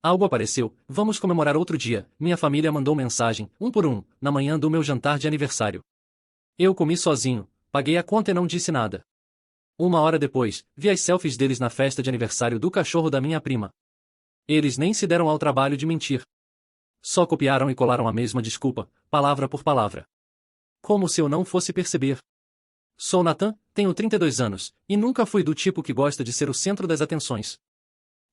Algo apareceu, vamos comemorar outro dia. Minha família mandou mensagem, um por um, na manhã do meu jantar de aniversário. Eu comi sozinho, paguei a conta e não disse nada. Uma hora depois, vi as selfies deles na festa de aniversário do cachorro da minha prima. Eles nem se deram ao trabalho de mentir. Só copiaram e colaram a mesma desculpa, palavra por palavra. Como se eu não fosse perceber. Sou Nathan, tenho 32 anos, e nunca fui do tipo que gosta de ser o centro das atenções.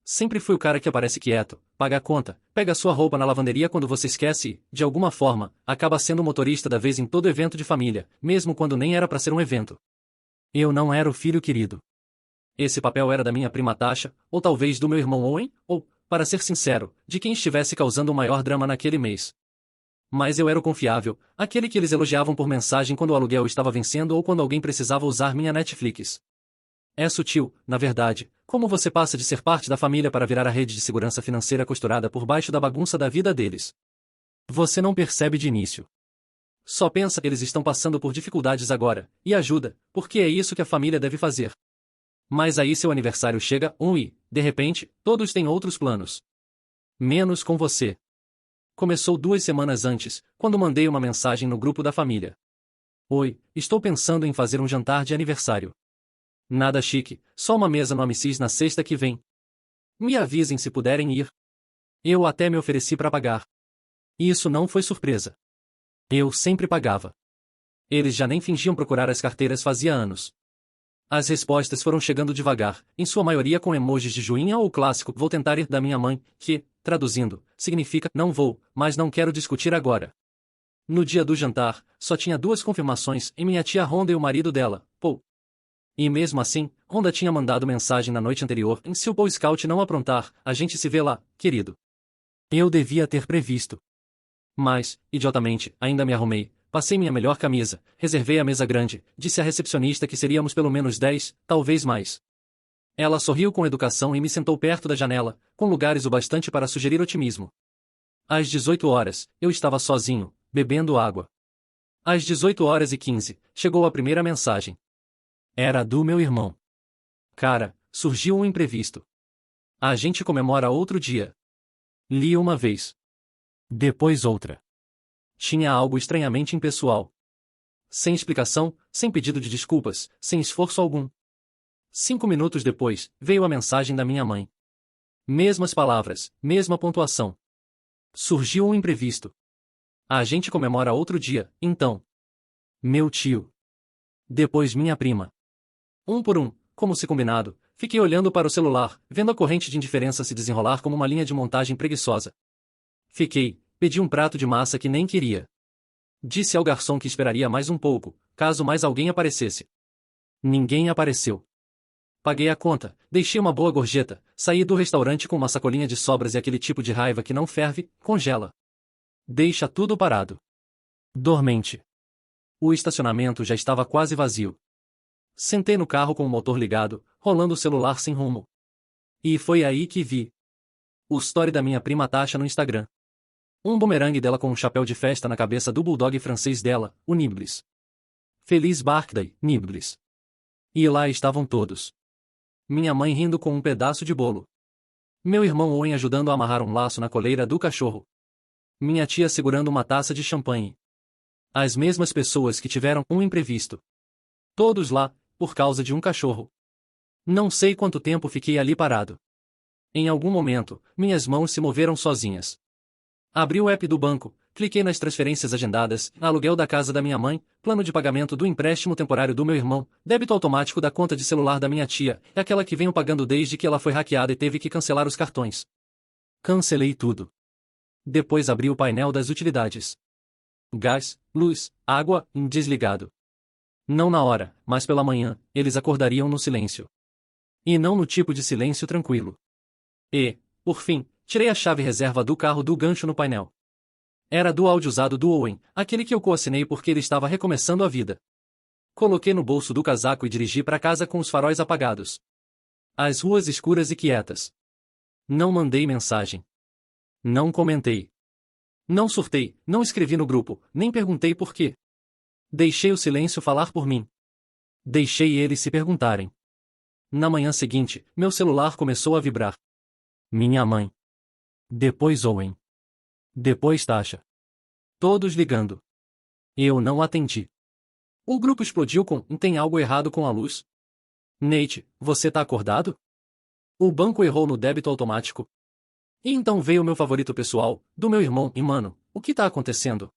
Sempre fui o cara que aparece quieto, paga a conta, pega sua roupa na lavanderia quando você esquece e, de alguma forma, acaba sendo o motorista da vez em todo evento de família, mesmo quando nem era para ser um evento. Eu não era o filho querido. Esse papel era da minha prima Tasha, ou talvez do meu irmão Owen, ou, para ser sincero, de quem estivesse causando o maior drama naquele mês. Mas eu era o confiável, aquele que eles elogiavam por mensagem quando o aluguel estava vencendo ou quando alguém precisava usar minha Netflix. É sutil, na verdade, como você passa de ser parte da família para virar a rede de segurança financeira costurada por baixo da bagunça da vida deles. Você não percebe de início. Só pensa que eles estão passando por dificuldades agora, e ajuda, porque é isso que a família deve fazer. Mas aí seu aniversário chega, e, de repente, todos têm outros planos. Menos com você. Começou 2 semanas antes, quando mandei uma mensagem no grupo da família. Oi, estou pensando em fazer um jantar de aniversário. Nada chique, só uma mesa no Amicis na sexta que vem. Me avisem se puderem ir. Eu até me ofereci para pagar. Isso não foi surpresa. Eu sempre pagava. Eles já nem fingiam procurar as carteiras fazia anos. As respostas foram chegando devagar, em sua maioria com emojis de joinha ou o clássico "vou tentar ir" da minha mãe, que, traduzindo, significa "não vou, mas não quero discutir agora". No dia do jantar, só tinha 2 confirmações e minha tia Rhonda e o marido dela, Paul. E mesmo assim, Rhonda tinha mandado mensagem na noite anterior: se o Paul Scout não aprontar, a gente se vê lá, querido. Eu devia ter previsto. Mas, idiotamente, ainda me arrumei, passei minha melhor camisa, reservei a mesa grande, disse à recepcionista que seríamos pelo menos 10, talvez mais. Ela sorriu com educação e me sentou perto da janela, com lugares o bastante para sugerir otimismo. Às 18 horas, eu estava sozinho, bebendo água. Às 18h15, chegou a primeira mensagem. Era do meu irmão. Cara, surgiu um imprevisto. A gente comemora outro dia. Li uma vez. Depois outra. Tinha algo estranhamente impessoal. Sem explicação, sem pedido de desculpas, sem esforço algum. 5 minutos depois, veio a mensagem da minha mãe. Mesmas palavras, mesma pontuação. Surgiu um imprevisto. A gente comemora outro dia, então. Meu tio. Depois minha prima. Um por um, como se combinado, fiquei olhando para o celular, vendo a corrente de indiferença se desenrolar como uma linha de montagem preguiçosa. Pedi um prato de massa que nem queria. Disse ao garçom que esperaria mais um pouco, caso mais alguém aparecesse. Ninguém apareceu. Paguei a conta, deixei uma boa gorjeta, saí do restaurante com uma sacolinha de sobras e aquele tipo de raiva que não ferve, congela. Deixa tudo parado. Dormente. O estacionamento já estava quase vazio. Sentei no carro com o motor ligado, rolando o celular sem rumo. E foi aí que vi o story da minha prima Tasha no Instagram. Um bumerangue dela com um chapéu de festa na cabeça do bulldog francês dela, o Nibbles. Feliz birthday, Nibbles. E lá estavam todos. Minha mãe rindo com um pedaço de bolo. Meu irmão Owen ajudando a amarrar um laço na coleira do cachorro. Minha tia segurando uma taça de champanhe. As mesmas pessoas que tiveram um imprevisto. Todos lá, por causa de um cachorro. Não sei quanto tempo fiquei ali parado. Em algum momento, minhas mãos se moveram sozinhas. Abri o app do banco, cliquei nas transferências agendadas, aluguel da casa da minha mãe, plano de pagamento do empréstimo temporário do meu irmão, débito automático da conta de celular da minha tia, aquela que venho pagando desde que ela foi hackeada e teve que cancelar os cartões. Cancelei tudo. Depois abri o painel das utilidades. Gás, luz, água, desligado. Não na hora, mas pela manhã, eles acordariam no silêncio. E não no tipo de silêncio tranquilo. E, por fim, tirei a chave reserva do carro do gancho no painel. Era do áudio usado do Owen, aquele que eu coassinei porque ele estava recomeçando a vida. Coloquei no bolso do casaco e dirigi para casa com os faróis apagados. As ruas escuras e quietas. Não mandei mensagem. Não comentei. Não surtei, não escrevi no grupo, nem perguntei por quê. Deixei o silêncio falar por mim. Deixei eles se perguntarem. Na manhã seguinte, meu celular começou a vibrar. Minha mãe. Depois Owen. Depois Tasha. Todos ligando. Eu não atendi. O grupo explodiu com: tem algo errado com a luz? Nate, você tá acordado? O banco errou no débito automático. E então veio meu favorito pessoal, do meu irmão, e mano, o que tá acontecendo?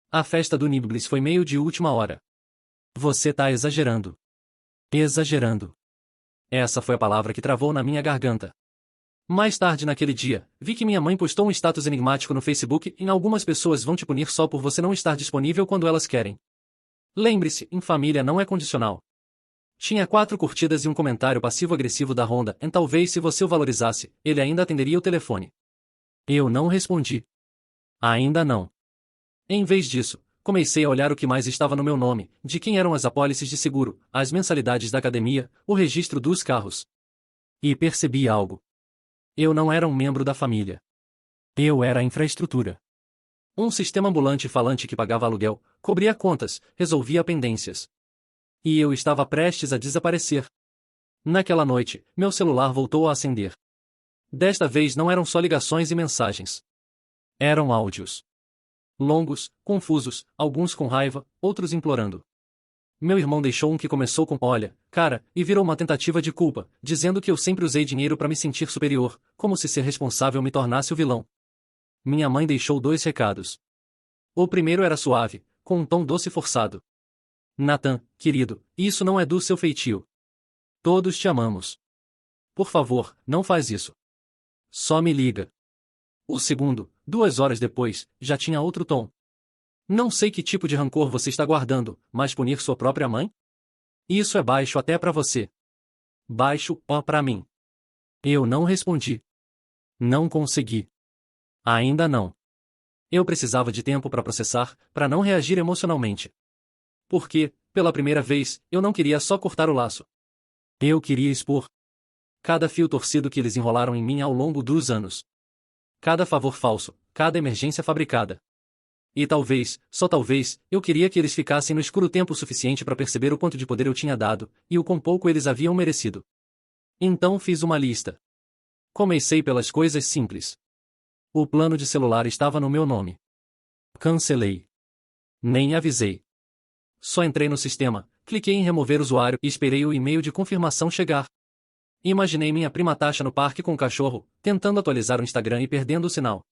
A festa do Nibbles foi meio de última hora. Você tá exagerando. Exagerando. Essa foi a palavra que travou na minha garganta. Mais tarde naquele dia, vi que minha mãe postou um status enigmático no Facebook e algumas pessoas vão te punir só por você não estar disponível quando elas querem. Lembre-se, em família não é condicional. Tinha 4 curtidas e um comentário passivo-agressivo da Honda, e talvez se você o valorizasse, ele ainda atenderia o telefone. Eu não respondi. Ainda não. Em vez disso, comecei a olhar o que mais estava no meu nome, de quem eram as apólices de seguro, as mensalidades da academia, o registro dos carros. E percebi algo. Eu não era um membro da família. Eu era a infraestrutura. Um sistema ambulante falante que pagava aluguel, cobria contas, resolvia pendências. E eu estava prestes a desaparecer. Naquela noite, meu celular voltou a acender. Desta vez não eram só ligações e mensagens. Eram áudios. Longos, confusos, alguns com raiva, outros implorando. Meu irmão deixou um que começou com "olha, cara", e virou uma tentativa de culpa, dizendo que eu sempre usei dinheiro para me sentir superior, como se ser responsável me tornasse o vilão. Minha mãe deixou 2 recados. O primeiro era suave, com um tom doce e forçado. Nathan, querido, isso não é do seu feitio. Todos te amamos. Por favor, não faz isso. Só me liga. O segundo, 2 horas depois, já tinha outro tom. Não sei que tipo de rancor você está guardando, mas punir sua própria mãe? Isso é baixo até pra você. Baixo, ó, pra mim. Eu não respondi. Não consegui. Ainda não. Eu precisava de tempo para processar, para não reagir emocionalmente. Porque, pela primeira vez, eu não queria só cortar o laço. Eu queria expor cada fio torcido que eles enrolaram em mim ao longo dos anos. Cada favor falso, cada emergência fabricada. E talvez, só talvez, eu queria que eles ficassem no escuro tempo suficiente para perceber o quanto de poder eu tinha dado, e o quão pouco eles haviam merecido. Então fiz uma lista. Comecei pelas coisas simples. O plano de celular estava no meu nome. Cancelei. Nem avisei. Só entrei no sistema, cliquei em remover usuário e esperei o e-mail de confirmação chegar. Imaginei minha prima Tasha no parque com o cachorro, tentando atualizar o Instagram e perdendo o sinal.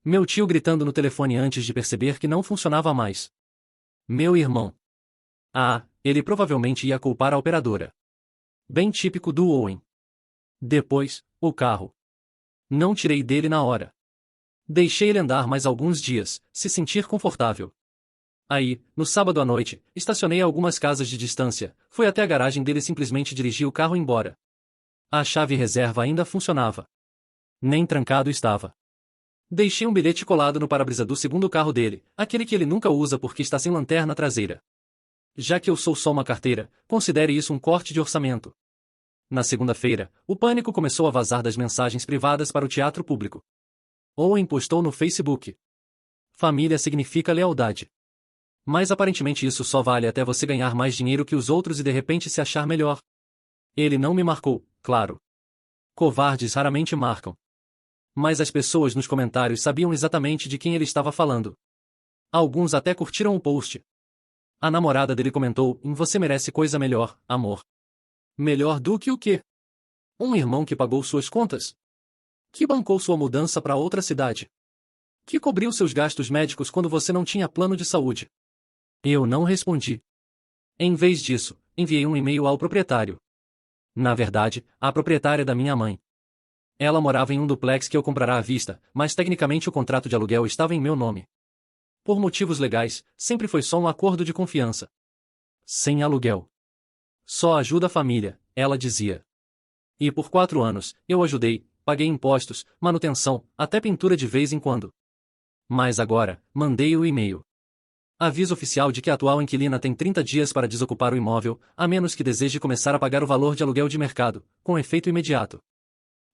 Meu tio gritando no telefone antes de perceber que não funcionava mais. Meu irmão. Ah, ele provavelmente ia culpar a operadora. Bem típico do Owen. Depois, o carro. Não tirei dele na hora. Deixei ele andar mais alguns dias, se sentir confortável. Aí, no sábado à noite, estacionei a algumas casas de distância, fui até a garagem dele e simplesmente dirigi o carro embora. A chave reserva ainda funcionava. Nem trancado estava. Deixei um bilhete colado no para-brisa do segundo carro dele, aquele que ele nunca usa porque está sem lanterna traseira. Já que eu sou só uma carteira, considere isso um corte de orçamento. Na segunda-feira, o pânico começou a vazar das mensagens privadas para o teatro público. Owen postou no Facebook. Família significa lealdade. Mas aparentemente isso só vale até você ganhar mais dinheiro que os outros e de repente se achar melhor. Ele não me marcou, claro. Covardes raramente marcam. Mas as pessoas nos comentários sabiam exatamente de quem ele estava falando. Alguns até curtiram o post. A namorada dele comentou: "Você merece coisa melhor, amor." Melhor do que o quê? Um irmão que pagou suas contas? Que bancou sua mudança para outra cidade? Que cobriu seus gastos médicos quando você não tinha plano de saúde? Eu não respondi. Em vez disso, enviei um e-mail ao proprietário. Na verdade, a proprietária da minha mãe. Ela morava em um duplex que eu comprara à vista, mas tecnicamente o contrato de aluguel estava em meu nome. Por motivos legais, sempre foi só um acordo de confiança. Sem aluguel. Só ajuda a família, ela dizia. E por 4 anos, eu ajudei, paguei impostos, manutenção, até pintura de vez em quando. Mas agora, mandei o e-mail. Aviso oficial de que a atual inquilina tem 30 dias para desocupar o imóvel, a menos que deseje começar a pagar o valor de aluguel de mercado, com efeito imediato.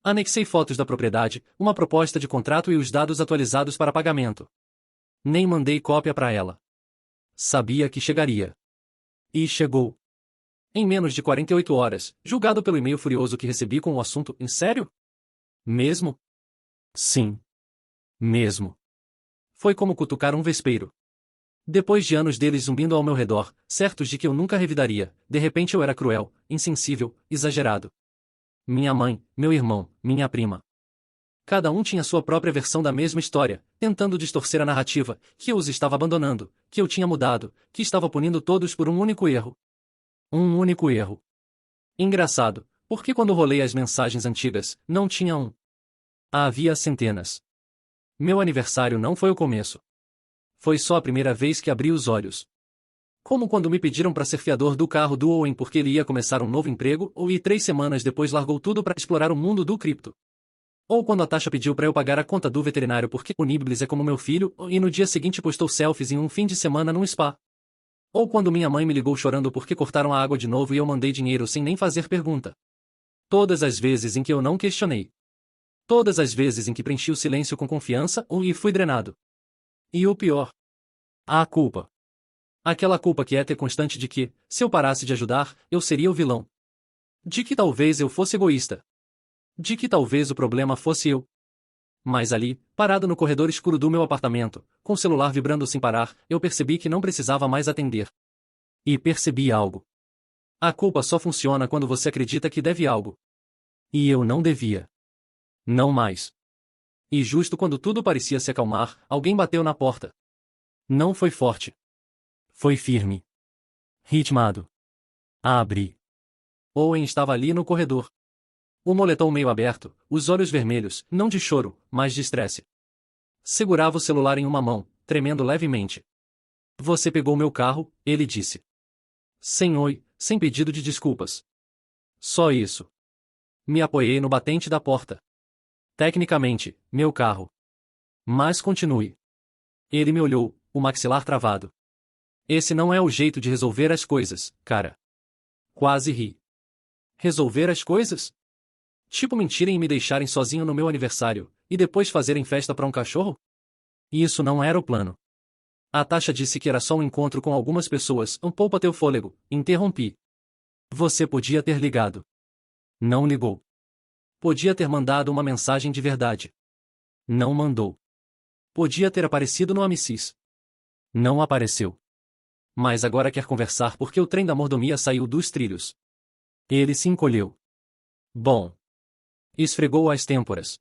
Anexei fotos da propriedade, uma proposta de contrato e os dados atualizados para pagamento. Nem mandei cópia para ela. Sabia que chegaria. E chegou. Em menos de 48 horas, julgado pelo e-mail furioso que recebi com o assunto: "Em sério? Mesmo?" Sim. Mesmo. Foi como cutucar um vespeiro. Depois de anos deles zumbindo ao meu redor, certos de que eu nunca revidaria, de repente eu era cruel, insensível, exagerado. Minha mãe, meu irmão, minha prima. Cada um tinha sua própria versão da mesma história, tentando distorcer a narrativa, que eu os estava abandonando, que eu tinha mudado, que estava punindo todos por um único erro. Um único erro. Engraçado, porque quando rolei as mensagens antigas, não tinha um. Havia centenas. Meu aniversário não foi o começo. Foi só a primeira vez que abri os olhos. Como quando me pediram para ser fiador do carro do Owen porque ele ia começar um novo emprego, e 3 semanas depois largou tudo para explorar o mundo do cripto. Ou quando a Tasha pediu para eu pagar a conta do veterinário porque o Nibbles é como meu filho, e no dia seguinte postou selfies em um fim de semana num spa. Ou quando minha mãe me ligou chorando porque cortaram a água de novo e eu mandei dinheiro sem nem fazer pergunta. Todas as vezes em que eu não questionei. Todas as vezes em que preenchi o silêncio com confiança, e fui drenado. E o pior. A culpa. Aquela culpa quieta e constante de que, se eu parasse de ajudar, eu seria o vilão. De que talvez eu fosse egoísta. De que talvez o problema fosse eu. Mas ali, parado no corredor escuro do meu apartamento, com o celular vibrando sem parar, eu percebi que não precisava mais atender. E percebi algo. A culpa só funciona quando você acredita que deve algo. E eu não devia. Não mais. E justo quando tudo parecia se acalmar, alguém bateu na porta. Não foi forte. Foi firme. Ritmado. Abri. Owen estava ali no corredor. O moletom meio aberto, os olhos vermelhos, não de choro, mas de estresse. Segurava o celular em uma mão, tremendo levemente. Você pegou meu carro, ele disse. Sem oi, sem pedido de desculpas. Só isso. Me apoiei no batente da porta. Tecnicamente, meu carro. Mas continue. Ele me olhou, o maxilar travado. Esse não é o jeito de resolver as coisas, cara. Quase ri. Resolver as coisas? Tipo mentirem e me deixarem sozinho no meu aniversário, e depois fazerem festa para um cachorro? Isso não era o plano. A Tasha disse que era só um encontro com algumas pessoas, poupa teu fôlego, interrompi. Você podia ter ligado. Não ligou. Podia ter mandado uma mensagem de verdade. Não mandou. Podia ter aparecido no Amicis. Não apareceu. Mas agora quer conversar porque o trem da mordomia saiu dos trilhos. Ele se encolheu. Bom. Esfregou as têmporas.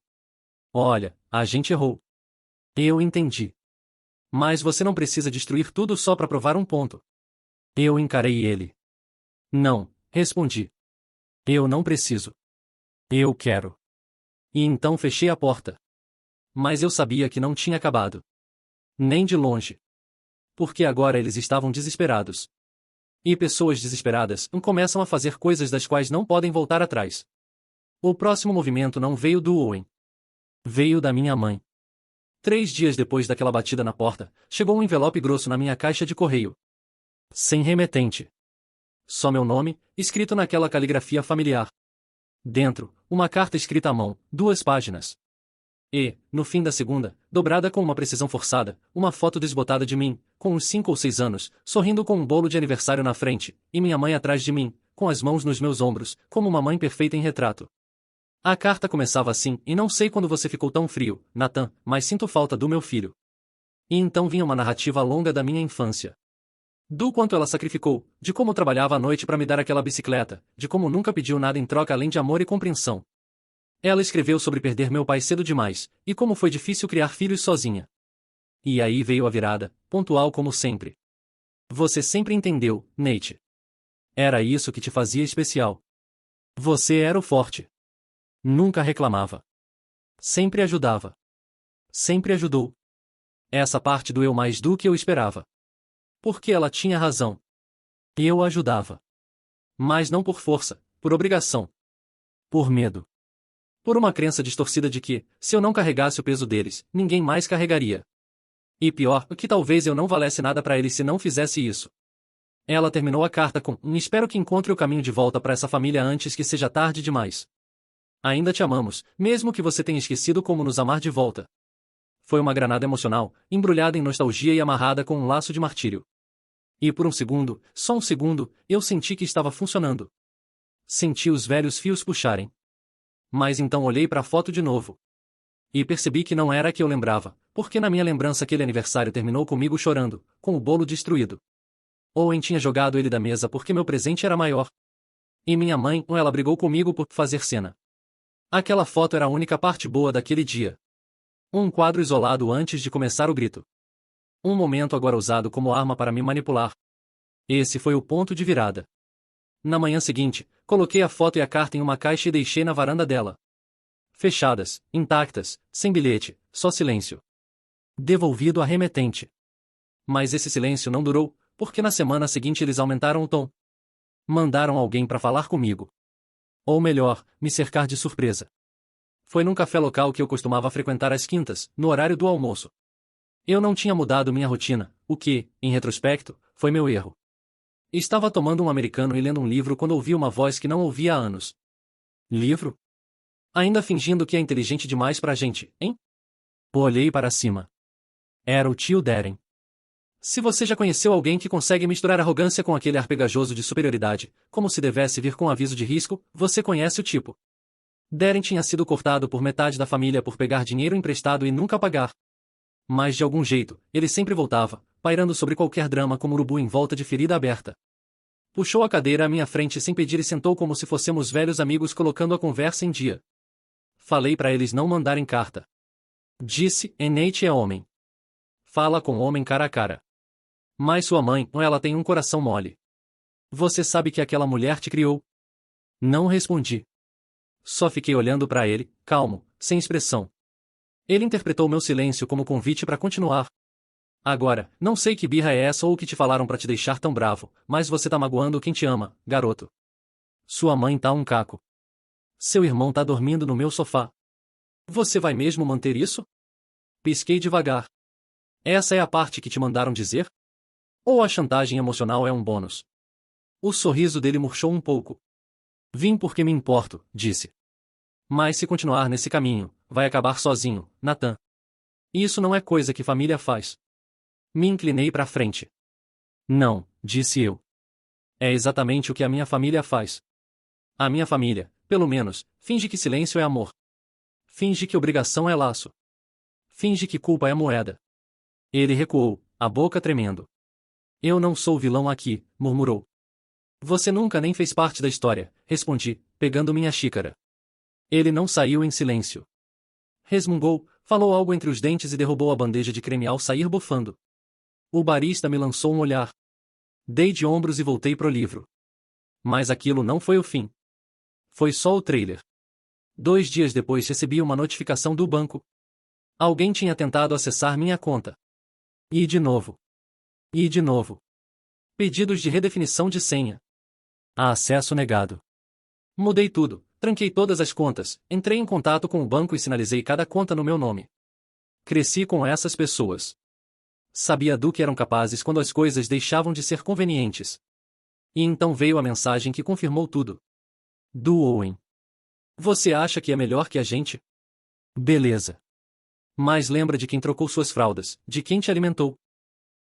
Olha, a gente errou. Eu entendi. Mas você não precisa destruir tudo só para provar um ponto. Eu encarei ele. Não, respondi. Eu não preciso. Eu quero. E então fechei a porta. Mas eu sabia que não tinha acabado. Nem de longe. Porque agora eles estavam desesperados. E pessoas desesperadas começam a fazer coisas das quais não podem voltar atrás. O próximo movimento não veio do Owen. Veio da minha mãe. 3 dias depois daquela batida na porta, chegou um envelope grosso na minha caixa de correio. Sem remetente. Só meu nome, escrito naquela caligrafia familiar. Dentro, uma carta escrita à mão, 2 páginas. E, no fim da segunda, dobrada com uma precisão forçada, uma foto desbotada de mim, com uns 5 ou 6 anos, sorrindo com um bolo de aniversário na frente, e minha mãe atrás de mim, com as mãos nos meus ombros, como uma mãe perfeita em retrato. A carta começava assim, e não sei quando você ficou tão frio, Nathan, mas sinto falta do meu filho. E então vinha uma narrativa longa da minha infância. Do quanto ela sacrificou, de como trabalhava à noite para me dar aquela bicicleta, de como nunca pediu nada em troca além de amor e compreensão. Ela escreveu sobre perder meu pai cedo demais, e como foi difícil criar filhos sozinha. E aí veio a virada, pontual como sempre. Você sempre entendeu, Nate. Era isso que te fazia especial. Você era o forte. Nunca reclamava. Sempre ajudava. Sempre ajudou. Essa parte doeu mais do que eu esperava. Porque ela tinha razão. Eu ajudava. Mas não por força, por obrigação. Por medo. Por uma crença distorcida de que, se eu não carregasse o peso deles, ninguém mais carregaria. E pior, que talvez eu não valesse nada para eles se não fizesse isso. Ela terminou a carta com: espero que encontre o caminho de volta para essa família antes que seja tarde demais. Ainda te amamos, mesmo que você tenha esquecido como nos amar de volta. Foi uma granada emocional, embrulhada em nostalgia e amarrada com um laço de martírio. E por um segundo, só um segundo, eu senti que estava funcionando. Senti os velhos fios puxarem. Mas então olhei para a foto de novo. E percebi que não era a que eu lembrava, porque na minha lembrança aquele aniversário terminou comigo chorando, com o bolo destruído. Owen tinha jogado ele da mesa porque meu presente era maior. E minha mãe, ela brigou comigo por fazer cena. Aquela foto era a única parte boa daquele dia. Um quadro isolado antes de começar o grito. Um momento agora usado como arma para me manipular. Esse foi o ponto de virada. Na manhã seguinte, coloquei a foto e a carta em uma caixa e deixei na varanda dela. Fechadas, intactas, sem bilhete, só silêncio. Devolvido à remetente. Mas esse silêncio não durou, porque na semana seguinte eles aumentaram o tom. Mandaram alguém para falar comigo. Ou melhor, me cercar de surpresa. Foi num café local que eu costumava frequentar às quintas, no horário do almoço. Eu não tinha mudado minha rotina, o que, em retrospecto, foi meu erro. Estava tomando um americano e lendo um livro quando ouvi uma voz que não ouvia há anos. Livro? Ainda fingindo que é inteligente demais pra gente, hein? Olhei para cima. Era o tio Darren. Se você já conheceu alguém que consegue misturar arrogância com aquele ar pegajoso de superioridade, como se devesse vir com aviso de risco, você conhece o tipo. Darren tinha sido cortado por metade da família por pegar dinheiro emprestado e nunca pagar. Mas de algum jeito, ele sempre voltava, pairando sobre qualquer drama como urubu em volta de ferida aberta. Puxou a cadeira à minha frente sem pedir e sentou como se fôssemos velhos amigos colocando a conversa em dia. Falei para eles não mandarem carta. Disse, Nate é homem. Fala com homem cara a cara. Mas sua mãe, ela tem um coração mole. Você sabe que aquela mulher te criou? Não respondi. Só fiquei olhando para ele, calmo, sem expressão. Ele interpretou meu silêncio como convite para continuar. Agora, não sei que birra é essa ou o que te falaram para te deixar tão bravo, mas você tá magoando quem te ama, garoto. Sua mãe tá um caco. Seu irmão tá dormindo no meu sofá. Você vai mesmo manter isso? Pisquei devagar. Essa é a parte que te mandaram dizer? Ou a chantagem emocional é um bônus? O sorriso dele murchou um pouco. Vim porque me importo, disse. Mas se continuar nesse caminho, vai acabar sozinho, Nathan. Isso não é coisa que família faz. Me inclinei para frente. Não, disse eu. É exatamente o que a minha família faz. A minha família, pelo menos, finge que silêncio é amor. Finge que obrigação é laço. Finge que culpa é moeda. Ele recuou, a boca tremendo. Eu não sou vilão aqui, murmurou. Você nunca nem fez parte da história, respondi, pegando minha xícara. Ele não saiu em silêncio. Resmungou, falou algo entre os dentes e derrubou a bandeja de creme ao sair bufando. O barista me lançou um olhar. Dei de ombros e voltei pro livro. Mas aquilo não foi o fim. Foi só o trailer. 2 dias depois recebi uma notificação do banco. Alguém tinha tentado acessar minha conta. E de novo. E de novo. Pedidos de redefinição de senha. Acesso negado. Mudei tudo, tranquei todas as contas, entrei em contato com o banco e sinalizei cada conta no meu nome. Cresci com essas pessoas. Sabia do que eram capazes quando as coisas deixavam de ser convenientes. E então veio a mensagem que confirmou tudo. Do Owen. Você acha que é melhor que a gente? Beleza. Mas lembra de quem trocou suas fraldas, de quem te alimentou.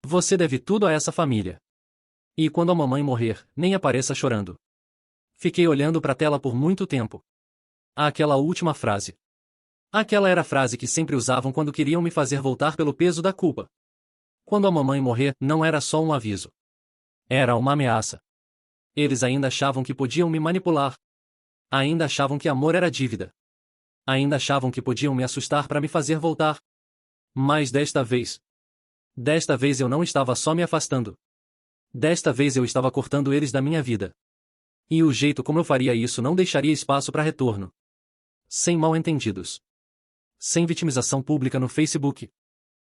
Você deve tudo a essa família. E quando a mamãe morrer, nem apareça chorando. Fiquei olhando para a tela por muito tempo. Aquela última frase. Aquela era a frase que sempre usavam quando queriam me fazer voltar pelo peso da culpa. Quando a mamãe morrer, não era só um aviso. Era uma ameaça. Eles ainda achavam que podiam me manipular. Ainda achavam que amor era dívida. Ainda achavam que podiam me assustar para me fazer voltar. Mas desta vez eu não estava só me afastando. Desta vez eu estava cortando eles da minha vida. E o jeito como eu faria isso não deixaria espaço para retorno. Sem mal-entendidos. Sem vitimização pública no Facebook.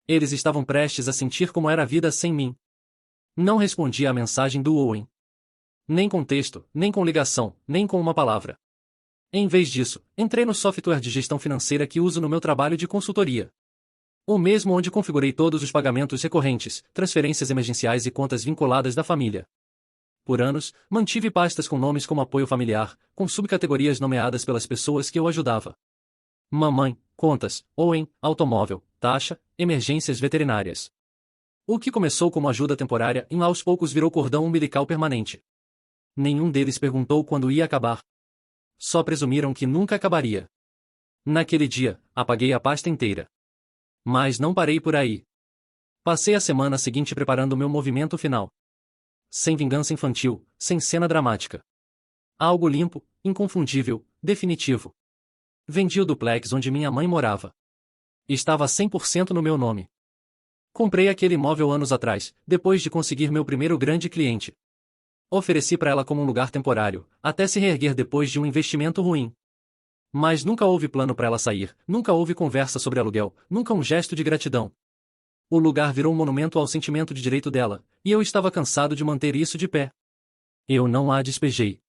Eles estavam prestes a sentir como era a vida sem mim. Não respondi à mensagem do Owen. Nem com texto, nem com ligação, nem com uma palavra. Em vez disso, entrei no software de gestão financeira que uso no meu trabalho de consultoria. O mesmo onde configurei todos os pagamentos recorrentes, transferências emergenciais e contas vinculadas da família. Por anos, mantive pastas com nomes como apoio familiar, com subcategorias nomeadas pelas pessoas que eu ajudava. Mamãe, contas, Owen, automóvel, taxa, emergências veterinárias. O que começou como ajuda temporária e aos poucos virou cordão umbilical permanente. Nenhum deles perguntou quando ia acabar. Só presumiram que nunca acabaria. Naquele dia, apaguei a pasta inteira. Mas não parei por aí. Passei a semana seguinte preparando meu movimento final. Sem vingança infantil, sem cena dramática. Algo limpo, inconfundível, definitivo. Vendi o duplex onde minha mãe morava. Estava 100% no meu nome. Comprei aquele imóvel anos atrás, depois de conseguir meu primeiro grande cliente. Ofereci para ela como um lugar temporário, até se reerguer depois de um investimento ruim. Mas nunca houve plano para ela sair, nunca houve conversa sobre aluguel, nunca um gesto de gratidão. O lugar virou um monumento ao sentimento de direito dela, e eu estava cansado de manter isso de pé. Eu não a despejei.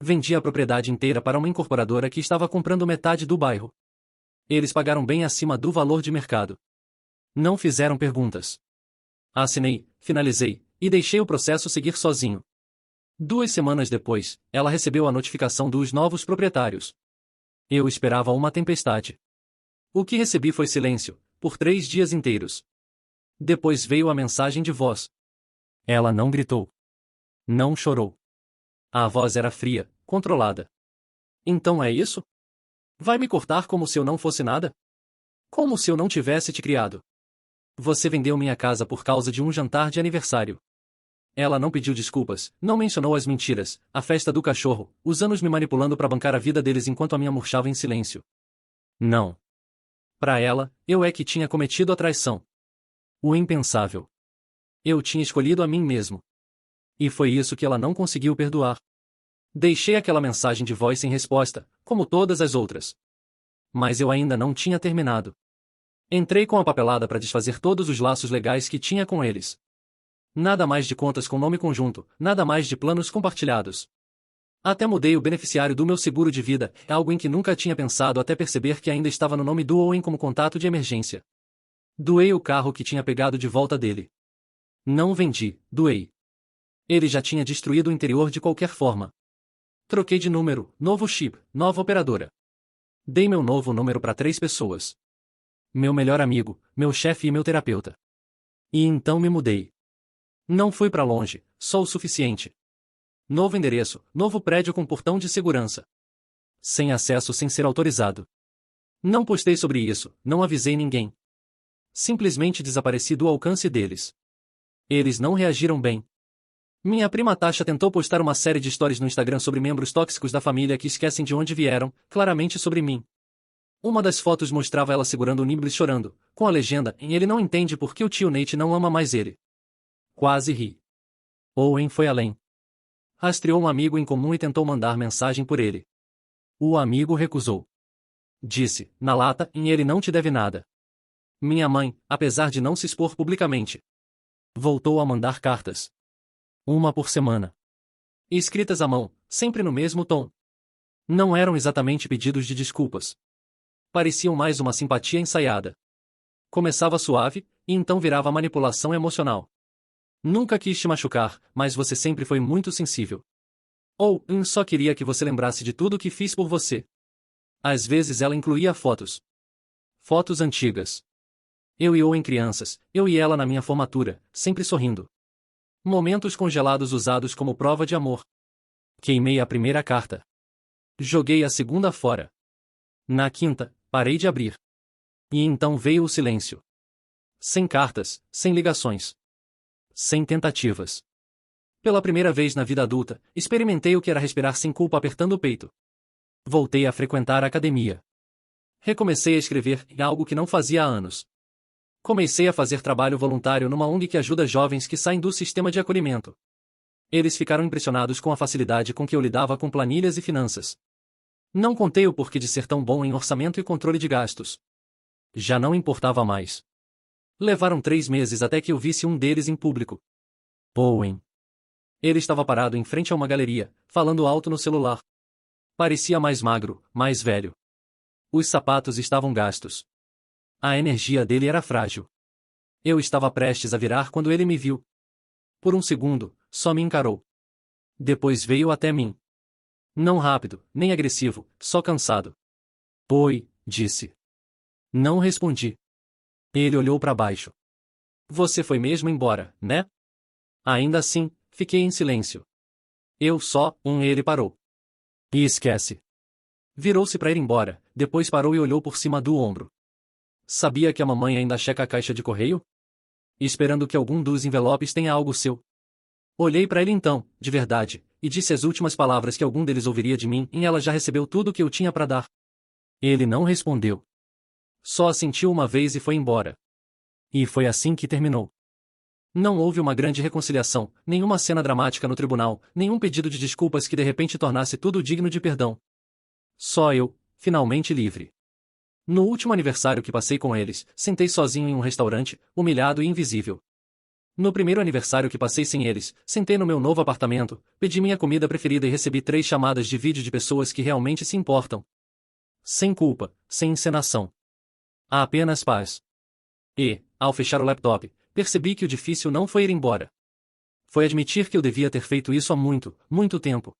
Vendi a propriedade inteira para uma incorporadora que estava comprando metade do bairro. Eles pagaram bem acima do valor de mercado. Não fizeram perguntas. Assinei, finalizei, e deixei o processo seguir sozinho. 2 semanas depois, ela recebeu a notificação dos novos proprietários. Eu esperava uma tempestade. O que recebi foi silêncio, por 3 dias inteiros. Depois veio a mensagem de voz. Ela não gritou. Não chorou. A voz era fria, controlada. Então é isso? Vai me cortar como se eu não fosse nada? Como se eu não tivesse te criado. Você vendeu minha casa por causa de um jantar de aniversário. Ela não pediu desculpas, não mencionou as mentiras, a festa do cachorro, os anos me manipulando para bancar a vida deles enquanto a minha murchava em silêncio. Não. Para ela, eu é que tinha cometido a traição. O impensável. Eu tinha escolhido a mim mesmo. E foi isso que ela não conseguiu perdoar. Deixei aquela mensagem de voz sem resposta, como todas as outras. Mas eu ainda não tinha terminado. Entrei com a papelada para desfazer todos os laços legais que tinha com eles. Nada mais de contas com nome conjunto, nada mais de planos compartilhados. Até mudei o beneficiário do meu seguro de vida, algo em que nunca tinha pensado até perceber que ainda estava no nome do Owen como contato de emergência. Doei o carro que tinha pegado de volta dele. Não vendi, doei. Ele já tinha destruído o interior de qualquer forma. Troquei de número, novo chip, nova operadora. Dei meu novo número para 3 pessoas. Meu melhor amigo, meu chefe e meu terapeuta. E então me mudei. Não fui para longe, só o suficiente. Novo endereço, novo prédio com portão de segurança. Sem acesso sem ser autorizado. Não postei sobre isso, não avisei ninguém. Simplesmente desapareci do alcance deles. Eles não reagiram bem. Minha prima Tasha tentou postar uma série de stories no Instagram sobre membros tóxicos da família que esquecem de onde vieram, claramente sobre mim. Uma das fotos mostrava ela segurando o Nibbles chorando, com a legenda, ele não entende por que o tio Nate não ama mais ele. Quase ri. Owen foi além. Rastreou um amigo em comum e tentou mandar mensagem por ele. O amigo recusou. Disse, na lata, ele não te deve nada. Minha mãe, apesar de não se expor publicamente, voltou a mandar cartas. Uma por semana. Escritas à mão, sempre no mesmo tom. Não eram exatamente pedidos de desculpas. Pareciam mais uma simpatia ensaiada. Começava suave, e então virava manipulação emocional. Nunca quis te machucar, mas você sempre foi muito sensível. Ou, só queria que você lembrasse de tudo que fiz por você. Às vezes ela incluía fotos. Fotos antigas. Eu e Owen crianças, eu e ela na minha formatura, sempre sorrindo. Momentos congelados usados como prova de amor. Queimei a primeira carta. Joguei a segunda fora. Na quinta, parei de abrir. E então veio o silêncio. Sem cartas, sem ligações. Sem tentativas. Pela primeira vez na vida adulta, experimentei o que era respirar sem culpa apertando o peito. Voltei a frequentar a academia. Recomecei a escrever, algo que não fazia há anos. Comecei a fazer trabalho voluntário numa ONG que ajuda jovens que saem do sistema de acolhimento. Eles ficaram impressionados com a facilidade com que eu lidava com planilhas e finanças. Não contei o porquê de ser tão bom em orçamento e controle de gastos. Já não importava mais. Levaram 3 meses até que eu visse um deles em público. Owen. Ele estava parado em frente a uma galeria, falando alto no celular. Parecia mais magro, mais velho. Os sapatos estavam gastos. A energia dele era frágil. Eu estava prestes a virar quando ele me viu. Por um segundo, só me encarou. Depois veio até mim. Não rápido, nem agressivo, só cansado. Oi, disse. Não respondi. Ele olhou para baixo. Você foi mesmo embora, né? Ainda assim, fiquei em silêncio. Ele parou. E esquece. Virou-se para ir embora, depois parou e olhou por cima do ombro. Sabia que a mamãe ainda checa a caixa de correio? Esperando que algum dos envelopes tenha algo seu. Olhei para ele então, de verdade, e disse as últimas palavras que algum deles ouviria de mim, e ela já recebeu tudo o que eu tinha para dar. Ele não respondeu. Só assentiu uma vez e foi embora. E foi assim que terminou. Não houve uma grande reconciliação, nenhuma cena dramática no tribunal, nenhum pedido de desculpas que de repente tornasse tudo digno de perdão. Só eu, finalmente livre. No último aniversário que passei com eles, sentei sozinho em um restaurante, humilhado e invisível. No primeiro aniversário que passei sem eles, sentei no meu novo apartamento, pedi minha comida preferida e recebi 3 chamadas de vídeo de pessoas que realmente se importam. Sem culpa, sem encenação. Há apenas paz. E, ao fechar o laptop, percebi que o difícil não foi ir embora. Foi admitir que eu devia ter feito isso há muito, muito tempo.